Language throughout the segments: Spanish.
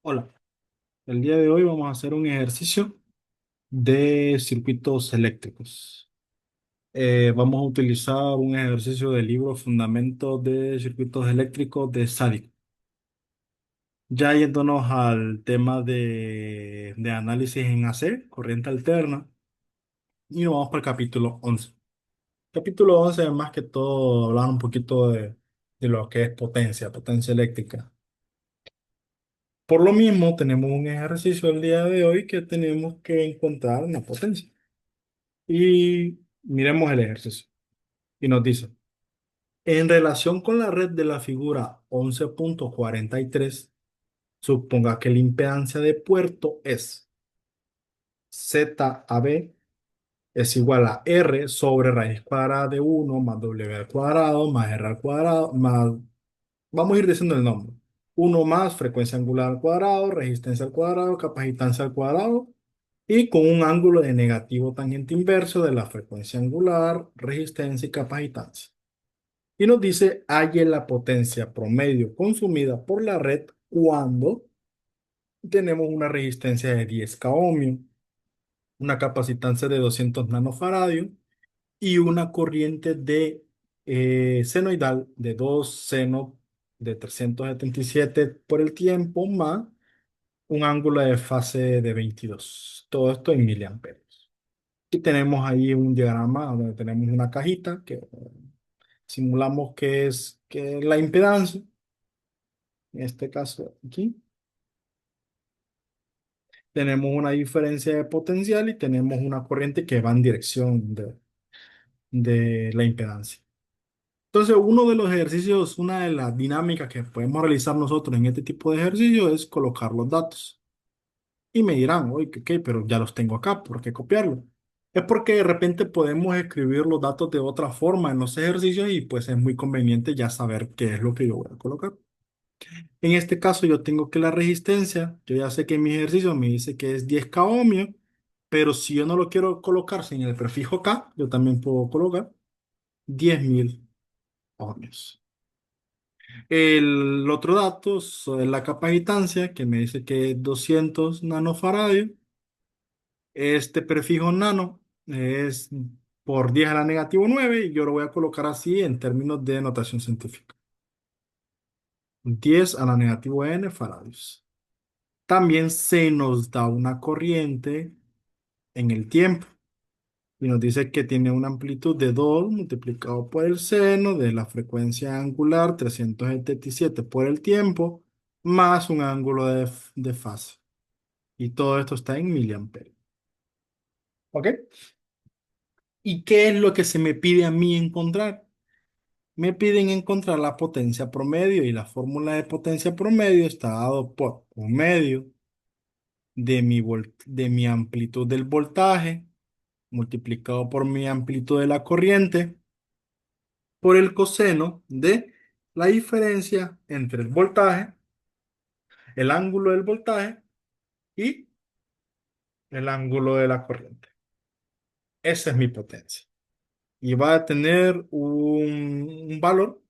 Hola, el día de hoy vamos a hacer un ejercicio de circuitos eléctricos. Vamos a utilizar un ejercicio del libro Fundamentos de Circuitos Eléctricos de Sádico. Ya yéndonos al tema de análisis en AC, corriente alterna, y nos vamos para el capítulo 11. Capítulo 11 es más que todo hablar un poquito de lo que es potencia eléctrica. Por lo mismo, tenemos un ejercicio el día de hoy que tenemos que encontrar una potencia. Y miremos el ejercicio. Y nos dice, en relación con la red de la figura 11.43, suponga que la impedancia de puerto es ZAB es igual a R sobre raíz cuadrada de uno más W al cuadrado más R al cuadrado más, vamos a ir diciendo el nombre. Uno más frecuencia angular al cuadrado, resistencia al cuadrado, capacitancia al cuadrado y con un ángulo de negativo tangente inverso de la frecuencia angular, resistencia y capacitancia. Y nos dice, halle la potencia promedio consumida por la red cuando tenemos una resistencia de 10 ohmios, una capacitancia de 200 nanofaradios y una corriente de senoidal de 2 seno de 377 por el tiempo más un ángulo de fase de 22. Todo esto en miliamperes. Y tenemos ahí un diagrama donde tenemos una cajita que simulamos que es la impedancia, en este caso aquí. Tenemos una diferencia de potencial y tenemos una corriente que va en dirección de la impedancia. Entonces, uno de los ejercicios, una de las dinámicas que podemos realizar nosotros en este tipo de ejercicio es colocar los datos. Y me dirán, oye, ¿qué? Pero ya los tengo acá, ¿por qué copiarlo? Es porque de repente podemos escribir los datos de otra forma en los ejercicios y pues es muy conveniente ya saber qué es lo que yo voy a colocar. En este caso yo tengo que la resistencia, yo ya sé que en mi ejercicio me dice que es 10 k ohmio, pero si yo no lo quiero colocar sin el prefijo K, yo también puedo colocar 10.000 ohmios. El otro dato es la capacitancia, que me dice que es 200 nanofaradios. Este prefijo nano es por 10 a la negativo 9 y yo lo voy a colocar así en términos de notación científica. 10 a la negativo n faradios. También se nos da una corriente en el tiempo y nos dice que tiene una amplitud de 2 multiplicado por el seno de la frecuencia angular 377 por el tiempo más un ángulo de fase. Y todo esto está en miliamperes. ¿Ok? ¿Y qué es lo que se me pide a mí encontrar? Me piden encontrar la potencia promedio y la fórmula de potencia promedio está dado por promedio de mi amplitud del voltaje multiplicado por mi amplitud de la corriente por el coseno de la diferencia entre el voltaje, el ángulo del voltaje y el ángulo de la corriente. Esa es mi potencia. Y va a tener un valor,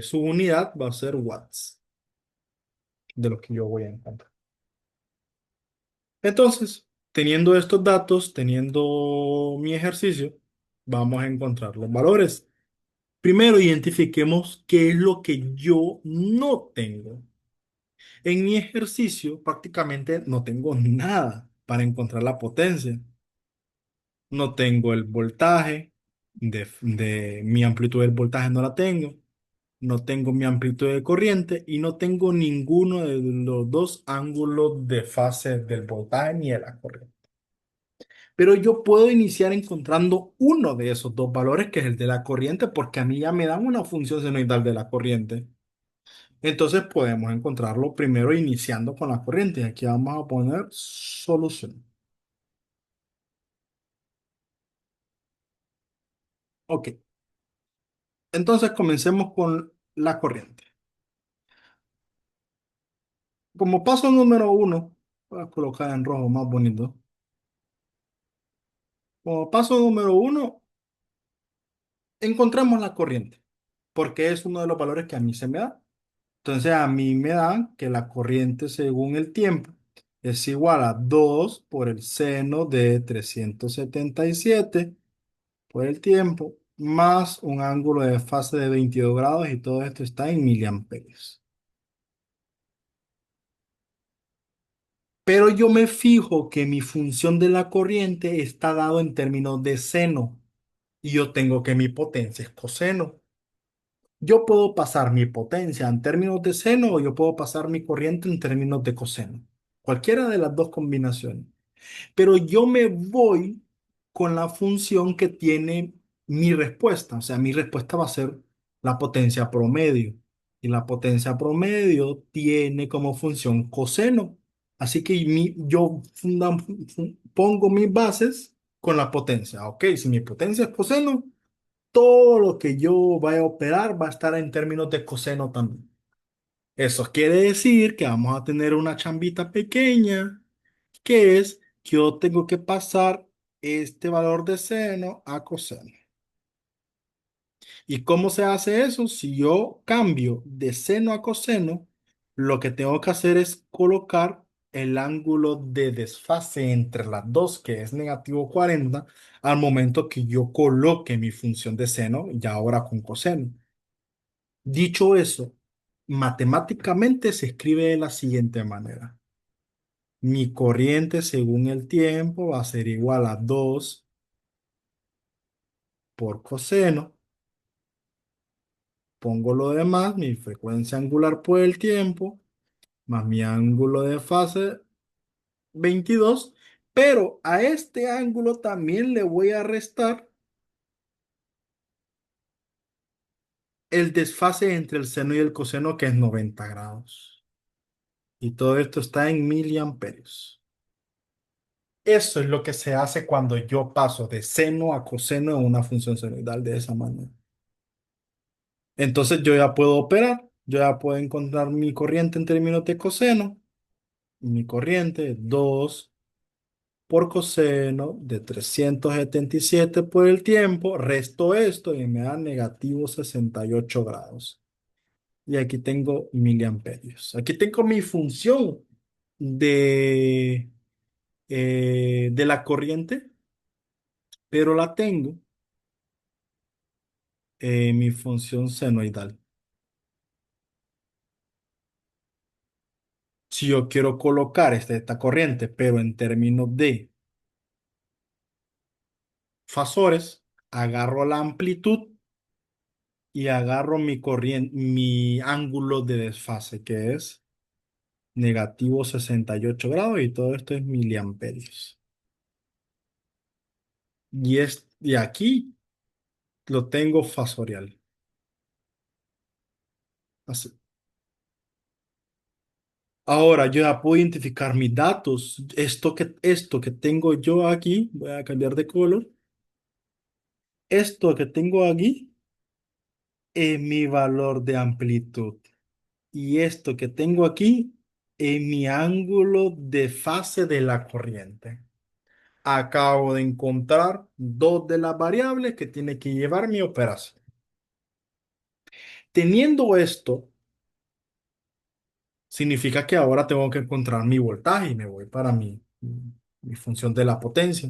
su unidad va a ser watts de lo que yo voy a encontrar. Entonces, teniendo estos datos, teniendo mi ejercicio, vamos a encontrar los valores. Primero, identifiquemos qué es lo que yo no tengo. En mi ejercicio prácticamente no tengo nada para encontrar la potencia. No tengo el voltaje, de mi amplitud del voltaje no la tengo. No tengo mi amplitud de corriente y no tengo ninguno de los dos ángulos de fase del voltaje ni de la corriente. Pero yo puedo iniciar encontrando uno de esos dos valores, que es el de la corriente, porque a mí ya me dan una función senoidal de la corriente. Entonces podemos encontrarlo primero iniciando con la corriente. Aquí vamos a poner solución. Ok, entonces comencemos con la corriente. Como paso número uno, voy a colocar en rojo más bonito. Como paso número uno, encontramos la corriente, porque es uno de los valores que a mí se me da. Entonces a mí me dan que la corriente según el tiempo es igual a 2 por el seno de 377 por el tiempo, más un ángulo de fase de 22 grados y todo esto está en miliamperios. Pero yo me fijo que mi función de la corriente está dado en términos de seno y yo tengo que mi potencia es coseno. Yo puedo pasar mi potencia en términos de seno o yo puedo pasar mi corriente en términos de coseno. Cualquiera de las dos combinaciones. Pero yo me voy con la función que tiene mi respuesta. O sea, mi respuesta va a ser la potencia promedio. Y la potencia promedio tiene como función coseno. Así que yo pongo mis bases con la potencia. Ok, si mi potencia es coseno, todo lo que yo vaya a operar va a estar en términos de coseno también. Eso quiere decir que vamos a tener una chambita pequeña, que es que yo tengo que pasar este valor de seno a coseno. ¿Y cómo se hace eso? Si yo cambio de seno a coseno, lo que tengo que hacer es colocar el ángulo de desfase entre las dos, que es negativo 40, al momento que yo coloque mi función de seno, ya ahora con coseno. Dicho eso, matemáticamente se escribe de la siguiente manera. Mi corriente según el tiempo va a ser igual a 2 por coseno. Pongo lo demás, mi frecuencia angular por el tiempo, más mi ángulo de fase 22. Pero a este ángulo también le voy a restar el desfase entre el seno y el coseno, que es 90 grados. Y todo esto está en miliamperios. Eso es lo que se hace cuando yo paso de seno a coseno en una función senoidal de esa manera. Entonces yo ya puedo operar, yo ya puedo encontrar mi corriente en términos de coseno. Mi corriente es 2 por coseno de 377 por el tiempo. Resto esto y me da negativo 68 grados. Y aquí tengo miliamperios. Aquí tengo mi función de, de la corriente, pero la tengo mi función senoidal. Si yo quiero colocar esta corriente, pero en términos de fasores, agarro la amplitud y agarro mi corriente, mi ángulo de desfase, que es negativo 68 grados, y todo esto es miliamperios. Y aquí lo tengo fasorial. Así. Ahora yo ya puedo identificar mis datos. Esto que tengo yo aquí, voy a cambiar de color. Esto que tengo aquí es mi valor de amplitud. Y esto que tengo aquí es mi ángulo de fase de la corriente. Acabo de encontrar dos de las variables que tiene que llevar mi operación. Teniendo esto, significa que ahora tengo que encontrar mi voltaje y me voy para mi función de la potencia.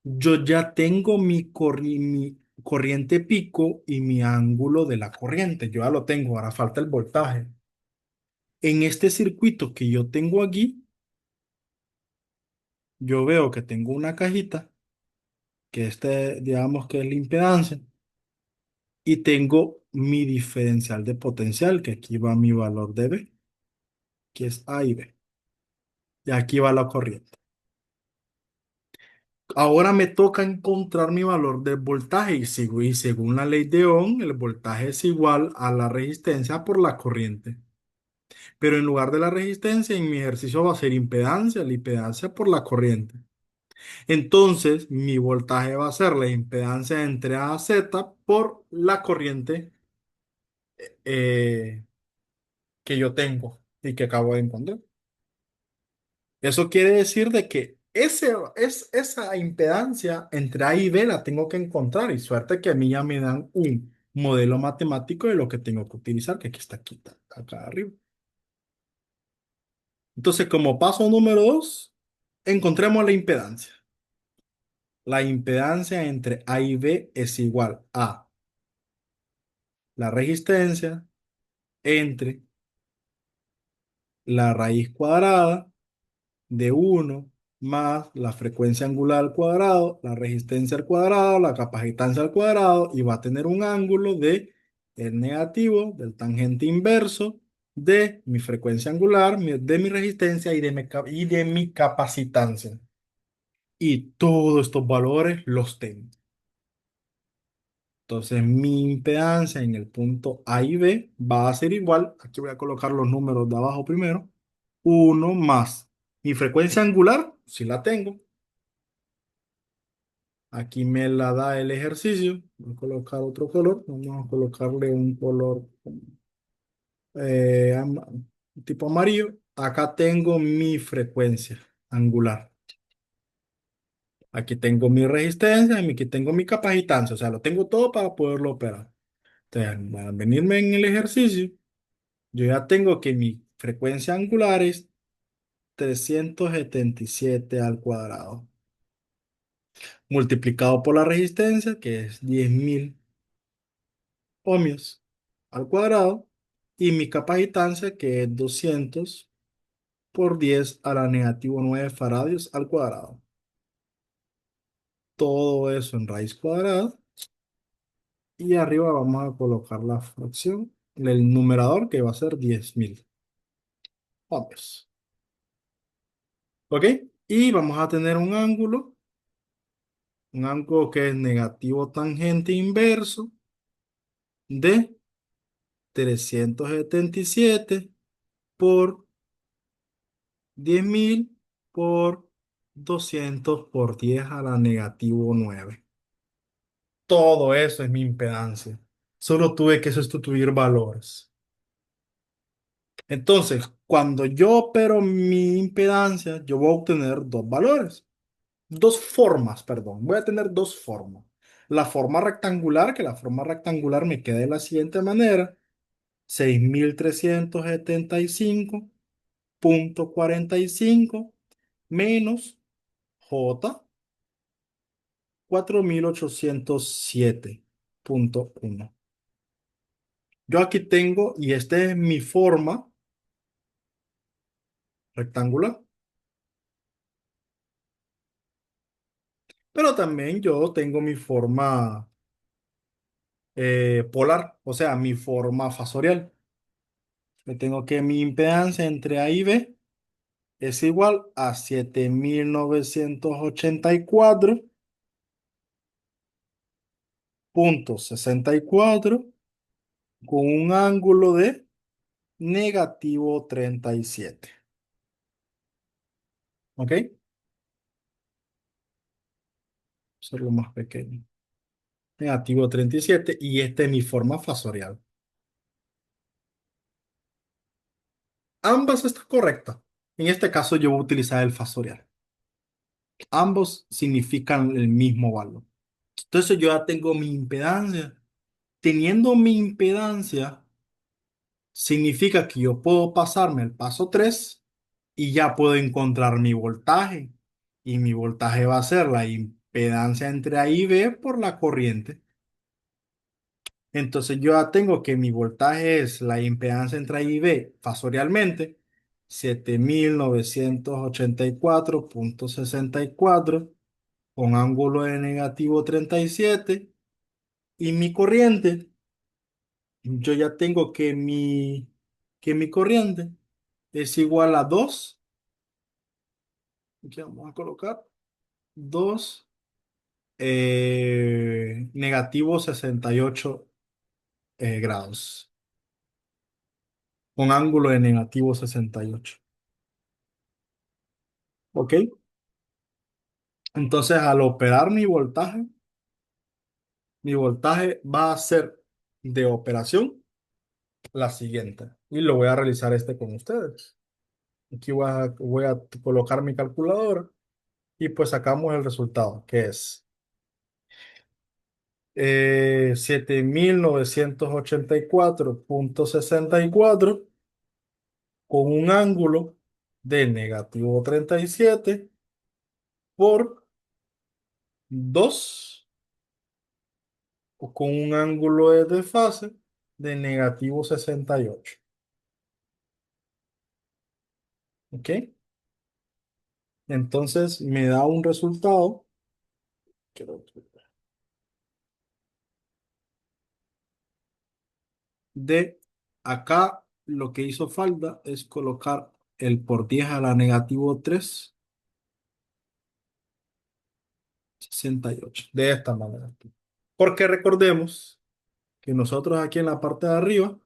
Yo ya tengo mi corriente pico y mi ángulo de la corriente. Yo ya lo tengo, ahora falta el voltaje. En este circuito que yo tengo aquí, yo veo que tengo una cajita, que digamos que es la impedancia, y tengo mi diferencial de potencial, que aquí va mi valor de B, que es A y B. Y aquí va la corriente. Ahora me toca encontrar mi valor de voltaje y según la ley de Ohm, el voltaje es igual a la resistencia por la corriente. Pero en lugar de la resistencia, en mi ejercicio va a ser impedancia, la impedancia por la corriente. Entonces, mi voltaje va a ser la impedancia entre A y Z por la corriente eh, que yo tengo y que acabo de encontrar. Eso quiere decir de que esa impedancia entre A y B la tengo que encontrar, y suerte que a mí ya me dan un modelo matemático de lo que tengo que utilizar, que aquí está aquí, acá arriba. Entonces, como paso número 2, encontremos la impedancia. La impedancia entre A y B es igual a la resistencia entre la raíz cuadrada de uno más la frecuencia angular al cuadrado, la resistencia al cuadrado, la capacitancia al cuadrado, y va a tener un ángulo de el negativo del tangente inverso de mi frecuencia angular, de mi resistencia y de mi capacitancia. Y todos estos valores los tengo. Entonces mi impedancia en el punto A y B va a ser igual. Aquí voy a colocar los números de abajo primero. Uno más mi frecuencia angular, si la tengo. Aquí me la da el ejercicio. Voy a colocar otro color. Vamos a colocarle un color eh, ama- tipo amarillo. Acá tengo mi frecuencia angular. Aquí tengo mi resistencia y aquí tengo mi capacitancia. O sea, lo tengo todo para poderlo operar. Entonces, al venirme en el ejercicio, yo ya tengo que mi frecuencia angular es 377 al cuadrado, multiplicado por la resistencia, que es 10.000 ohmios al cuadrado, y mi capacitancia, que es 200 por 10 a la negativo 9 faradios al cuadrado. Todo eso en raíz cuadrada. Y arriba vamos a colocar la fracción, el numerador, que va a ser 10.000 ohmios. ¿Ok? Y vamos a tener un ángulo que es negativo tangente inverso de 377 por 10.000 por 200 por 10 a la negativo 9. Todo eso es mi impedancia. Solo tuve que sustituir valores. Entonces, cuando yo opero mi impedancia, yo voy a obtener dos valores. Dos formas, perdón. Voy a tener dos formas. La forma rectangular, que la forma rectangular me queda de la siguiente manera: 6.375.45 menos J 4.807.1. Yo aquí tengo, y esta es mi forma rectangular, pero también yo tengo mi forma polar, o sea, mi forma fasorial. Yo tengo que mi impedancia entre A y B es igual a 7.984.64 con un ángulo de negativo 37. ¿Ok? Hacerlo más pequeño. Negativo 37, y esta es mi forma fasorial. Ambas están correctas. En este caso yo voy a utilizar el fasorial. Ambos significan el mismo valor. Entonces yo ya tengo mi impedancia. Teniendo mi impedancia, significa que yo puedo pasarme al paso 3 y ya puedo encontrar mi voltaje. Y mi voltaje va a ser la impedancia entre A y B por la corriente. Entonces yo ya tengo que mi voltaje es la impedancia entre A y B fasorialmente, 7.984.64 con ángulo de negativo 37. Y mi corriente, yo ya tengo que mi corriente es igual a 2. Aquí vamos a colocar 2 negativo 68 grados, con ángulo de negativo 68. ¿Ok? Entonces, al operar mi voltaje va a ser de operación la siguiente. Y lo voy a realizar con ustedes. Aquí voy a colocar mi calculadora y pues sacamos el resultado, que es ...7.984.64 con un ángulo de negativo 37 por 2 o con un ángulo de desfase de negativo 68. ¿Ok? Entonces me da un resultado. Quiero- De acá lo que hizo falta es colocar el por 10 a la negativo 3 68 de esta manera. Porque recordemos que nosotros aquí en la parte de arriba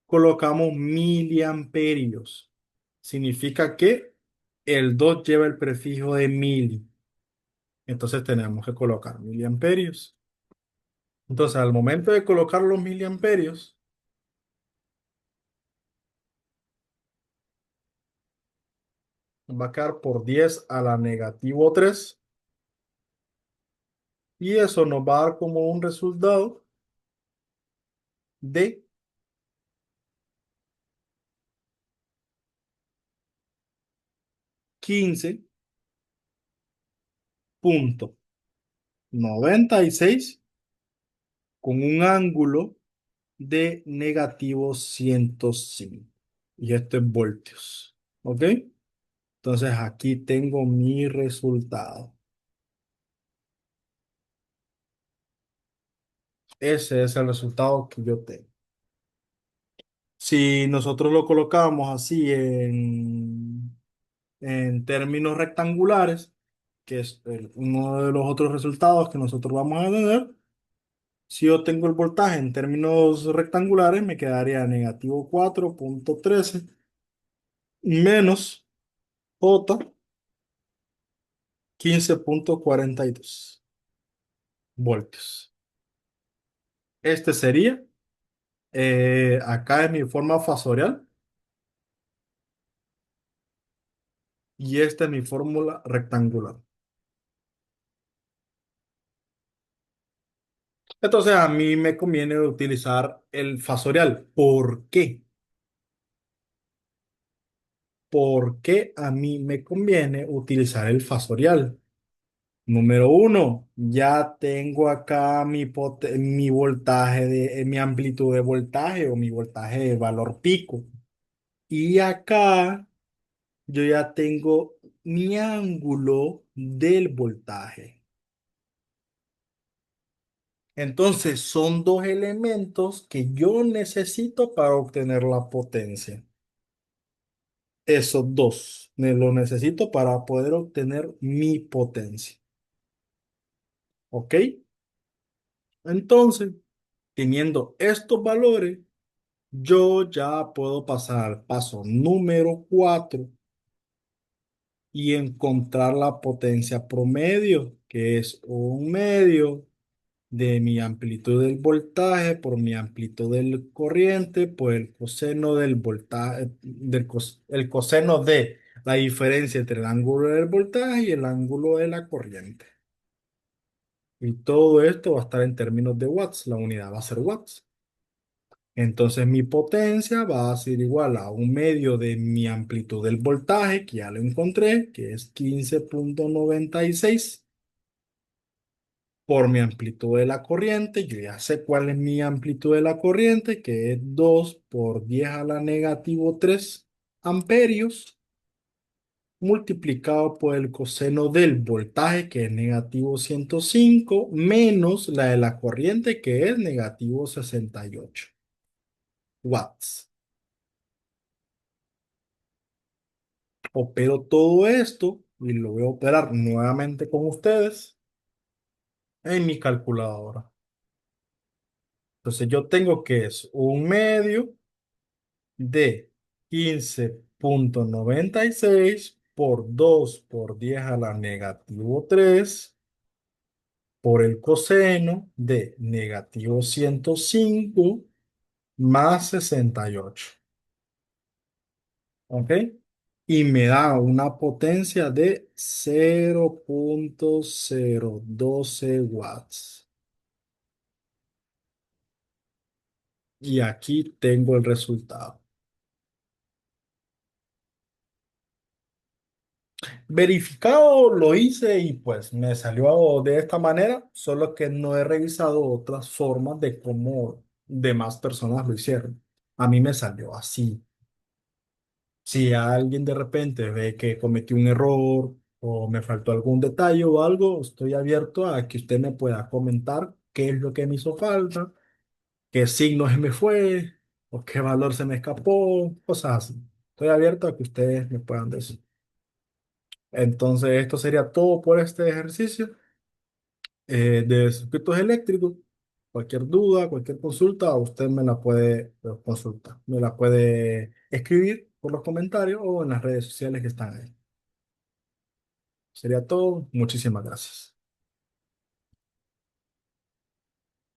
colocamos miliamperios. Significa que el 2 lleva el prefijo de mil. Entonces tenemos que colocar miliamperios. Entonces al momento de colocar los miliamperios, va a quedar por 10 a la negativo 3 y eso nos va a dar como un resultado de 15,96 con un ángulo de negativo 105. Y esto es voltios. ¿Ok? Entonces aquí tengo mi resultado. Ese es el resultado que yo tengo. Si nosotros lo colocamos así en términos rectangulares, que es uno de los otros resultados que nosotros vamos a tener, si yo tengo el voltaje en términos rectangulares, me quedaría negativo 4,13 menos J 15,42 voltios. Este sería, acá es mi forma fasorial y esta es mi fórmula rectangular. Entonces a mí me conviene utilizar el fasorial. ¿Por qué? ¿Por qué a mí me conviene utilizar el fasorial? Número uno, ya tengo acá mi voltaje mi amplitud de voltaje o mi voltaje de valor pico. Y acá yo ya tengo mi ángulo del voltaje. Entonces son dos elementos que yo necesito para obtener la potencia. Esos dos me lo necesito para poder obtener mi potencia. ¿Ok? Entonces, teniendo estos valores, yo ya puedo pasar al paso número 4 y encontrar la potencia promedio, que es un medio de mi amplitud del voltaje por mi amplitud del corriente por el coseno del voltaje, el coseno de la diferencia entre el ángulo del voltaje y el ángulo de la corriente. Y todo esto va a estar en términos de watts, la unidad va a ser watts. Entonces mi potencia va a ser igual a un medio de mi amplitud del voltaje, que ya lo encontré, que es 15,96 por mi amplitud de la corriente. Yo ya sé cuál es mi amplitud de la corriente, que es 2 por 10 a la negativo 3 amperios, multiplicado por el coseno del voltaje, que es negativo 105 menos la de la corriente, que es negativo 68 watts. Opero todo esto y lo voy a operar nuevamente con ustedes en mi calculadora. Entonces yo tengo que es un medio de 15,96 por 2 por 10 a la negativo 3 por el coseno de negativo 105 más 68. ¿Ok? Y me da una potencia de 0,012 watts. Y aquí tengo el resultado. Verificado lo hice y pues me salió de esta manera, solo que no he revisado otras formas de cómo demás personas lo hicieron. A mí me salió así. Si alguien de repente ve que cometí un error o me faltó algún detalle o algo, estoy abierto a que usted me pueda comentar qué es lo que me hizo falta, qué signo se me fue o qué valor se me escapó, cosas así. Estoy abierto a que ustedes me puedan decir. Entonces, esto sería todo por este ejercicio de circuitos eléctricos. Cualquier duda, cualquier consulta, usted me la puede consultar, me la puede escribir por los comentarios o en las redes sociales que están ahí. Sería todo. Muchísimas gracias.